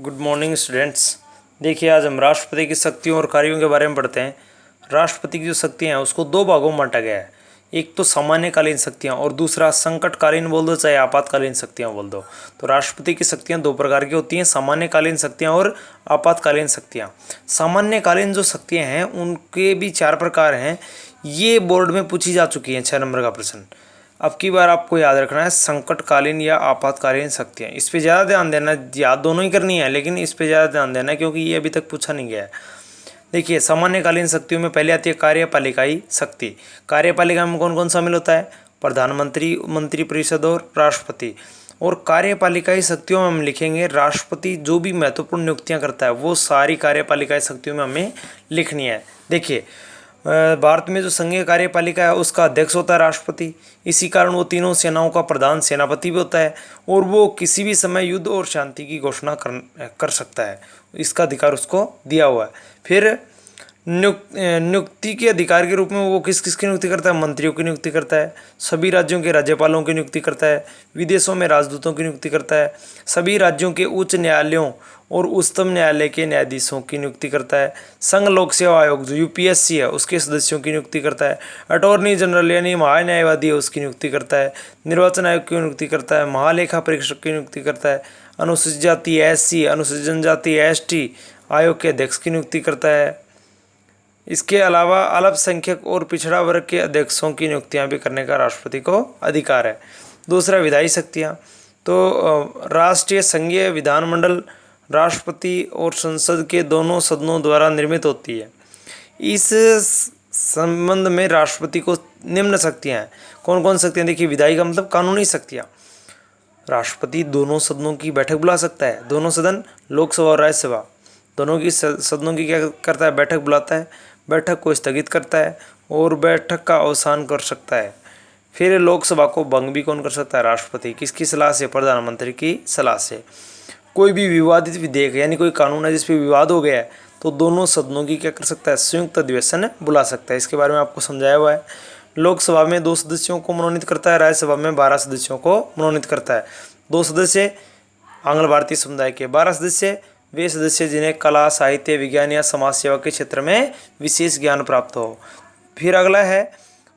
Good morning students. देखिए, आज हम राष्ट्रपति की शक्तियों और कार्यों के बारे में पढ़ते हैं। राष्ट्रपति की जो शक्तियाँ हैं उसको दो भागों में बांटा गया है। एक तो सामान्यकालीन शक्तियाँ और दूसरा संकटकालीन बोल दो चाहे आपातकालीन शक्तियाँ बोल दो। तो राष्ट्रपति की शक्तियाँ दो प्रकार की होती हैं, सामान्यकालीन शक्तियाँ और आपातकालीन शक्तियाँ। सामान्यकालीन जो शक्तियाँ हैं उनके भी चार प्रकार हैं। ये बोर्ड में पूछी जा चुकी हैं, 6 नंबर का प्रश्न। अब की बार आपको याद रखना है संकटकालीन या आपातकालीन शक्तियाँ। इस पे ज़्यादा ध्यान देना, याद दोनों ही करनी है लेकिन इस पे ज़्यादा ध्यान देना क्योंकि ये अभी तक पूछा नहीं गया है। देखिए, सामान्यकालीन शक्तियों में पहले आती है कार्यपालिकाई शक्ति। कार्यपालिका में कौन कौन शामिल होता है? प्रधानमंत्री, मंत्रिपरिषद और राष्ट्रपति। और कार्यपालिकाई शक्तियों में हम लिखेंगे राष्ट्रपति जो भी महत्वपूर्ण नियुक्तियां करता है वो सारी कार्यपालिकाई शक्तियों में हमें लिखनी है। देखिए, भारत में जो संघीय कार्यपालिका है उसका अध्यक्ष होता है राष्ट्रपति। इसी कारण वो तीनों सेनाओं का प्रधान सेनापति भी होता है और वो किसी भी समय युद्ध और शांति की घोषणा कर सकता है। इसका अधिकार उसको दिया हुआ है। फिर नियुक्ति के अधिकार के रूप में वो किस किस की नियुक्ति करता है? मंत्रियों की नियुक्ति करता है, सभी राज्यों के राज्यपालों की नियुक्ति करता है, विदेशों में राजदूतों की नियुक्ति करता है, सभी राज्यों के उच्च न्यायालयों और उच्चतम न्यायालय के न्यायाधीशों की नियुक्ति करता है, संघ लोक सेवा आयोग जो यूपीएससी है उसके सदस्यों की नियुक्ति करता है, अटॉर्नी जनरल यानी महान्यायवादी है उसकी नियुक्ति करता है, निर्वाचन आयोग की नियुक्ति करता है, महालेखा परीक्षक की नियुक्ति करता है, अनुसूचित जाति एससी, अनुसूचित जनजाति एसटी आयोग के अध्यक्ष की नियुक्ति करता है। इसके अलावा अल्पसंख्यक और पिछड़ा वर्ग के अध्यक्षों की नियुक्तियां भी करने का राष्ट्रपति को अधिकार है। दूसरा, विधायी शक्तियां। तो राष्ट्रीय संघीय विधानमंडल राष्ट्रपति और संसद के दोनों सदनों द्वारा निर्मित होती है। इस संबंध में राष्ट्रपति को निम्न शक्तियां हैं। कौन कौन शक्तियां? देखिए, विधायी का मतलब कानूनी शक्तियां। राष्ट्रपति दोनों सदनों की बैठक बुला सकता है। दोनों सदन लोकसभा और राज्यसभा दोनों की सदनों की क्या करता है? बैठक बुलाता है, बैठक को स्थगित करता है और बैठक का अवसान कर सकता है। फिर लोकसभा को भंग भी कौन कर सकता है? राष्ट्रपति। किसकी सलाह से? प्रधानमंत्री की सलाह से। कोई भी विवादित विधेयक यानी कोई कानून है जिस पर विवाद हो गया है तो दोनों सदनों की क्या कर सकता है? संयुक्त अधिवेशन बुला सकता है। इसके बारे में आपको समझाया हुआ है। लोकसभा में 2 सदस्यों को मनोनीत करता है, राज्यसभा में 12 सदस्यों को मनोनीत करता है। 2 सदस्य आंग्ल भारतीय समुदाय के, 12 सदस्य वे सदस्य जिन्हें कला, साहित्य, विज्ञान या समाज सेवा के क्षेत्र में विशेष ज्ञान प्राप्त हो। फिर अगला है,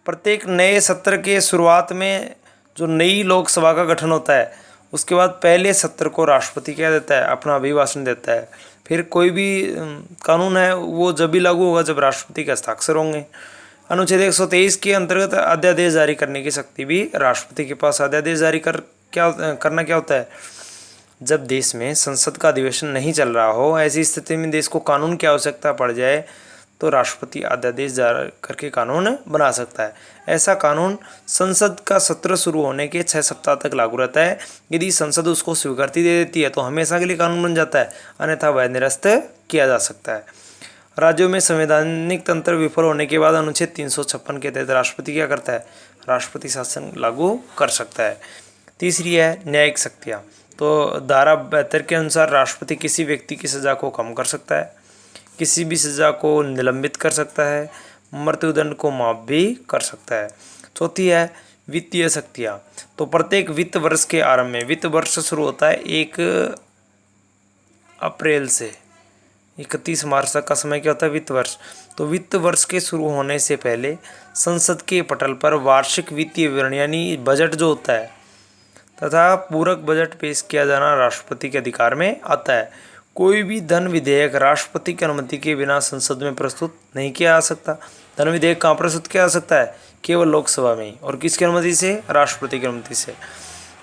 प्रत्येक नए सत्र के शुरुआत में जो नई लोकसभा का गठन होता है उसके बाद पहले सत्र को राष्ट्रपति क्या देता है? अपना अभिभाषण देता है। फिर कोई भी कानून है वो जब भी लागू होगा जब राष्ट्रपति के हस्ताक्षर होंगे। अनुच्छेद 123 के अंतर्गत अध्यादेश जारी करने की शक्ति भी राष्ट्रपति के पास। अध्यादेश जारी करना क्या होता है? जब देश में संसद का अधिवेशन नहीं चल रहा हो, ऐसी स्थिति में देश को कानून की आवश्यकता पड़ जाए तो राष्ट्रपति अध्यादेश जारी करके कानून बना सकता है। ऐसा कानून संसद का सत्र शुरू होने के 6 सप्ताह तक लागू रहता है। यदि संसद उसको स्वीकृति दे देती है तो हमेशा के लिए कानून बन जाता है, अन्यथा वह निरस्त किया जा सकता है। राज्यों में संवैधानिक तंत्र विफल होने के बाद अनुच्छेद 356 के तहत राष्ट्रपति क्या करता है? राष्ट्रपति शासन लागू कर सकता है। तीसरी है न्यायिक शक्तियाँ। तो धारा 72 के अनुसार राष्ट्रपति किसी व्यक्ति की सज़ा को कम कर सकता है, किसी भी सज़ा को निलंबित कर सकता है, मृत्युदंड को माफ़ भी कर सकता है। चौथी है वित्तीय शक्तियाँ। तो प्रत्येक वित्त वर्ष के आरंभ में, वित्त वर्ष शुरू होता है 1 अप्रैल से 31 मार्च तक का समय क्या होता है? वित्त वर्ष। तो वित्त वर्ष के शुरू होने से पहले संसद के पटल पर वार्षिक वित्तीय विवरण यानी बजट जो होता है तथा पूरक बजट पेश किया जाना राष्ट्रपति के अधिकार में आता है। कोई भी धन विधेयक राष्ट्रपति की अनुमति के बिना संसद में प्रस्तुत नहीं किया जा सकता। धन विधेयक कहाँ प्रस्तुत किया जा सकता है? केवल लोकसभा में ही। और किसकी अनुमति से? राष्ट्रपति की अनुमति से।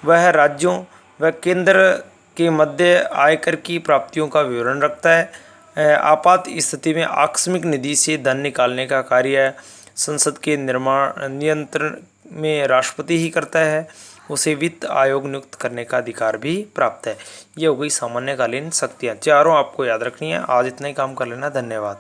वह राज्यों व केंद्र के मध्य आयकर की प्राप्तियों का विवरण रखता है। आपात स्थिति में आकस्मिक निधि से धन निकालने का कार्य संसद के नियंत्रण में राष्ट्रपति ही करता है। उसे वित्त आयोग नियुक्त करने का अधिकार भी प्राप्त है। ये हो गई सामान्यकालीन शक्तियाँ। चारों आपको याद रखनी है। आज इतना ही काम कर लेना। धन्यवाद।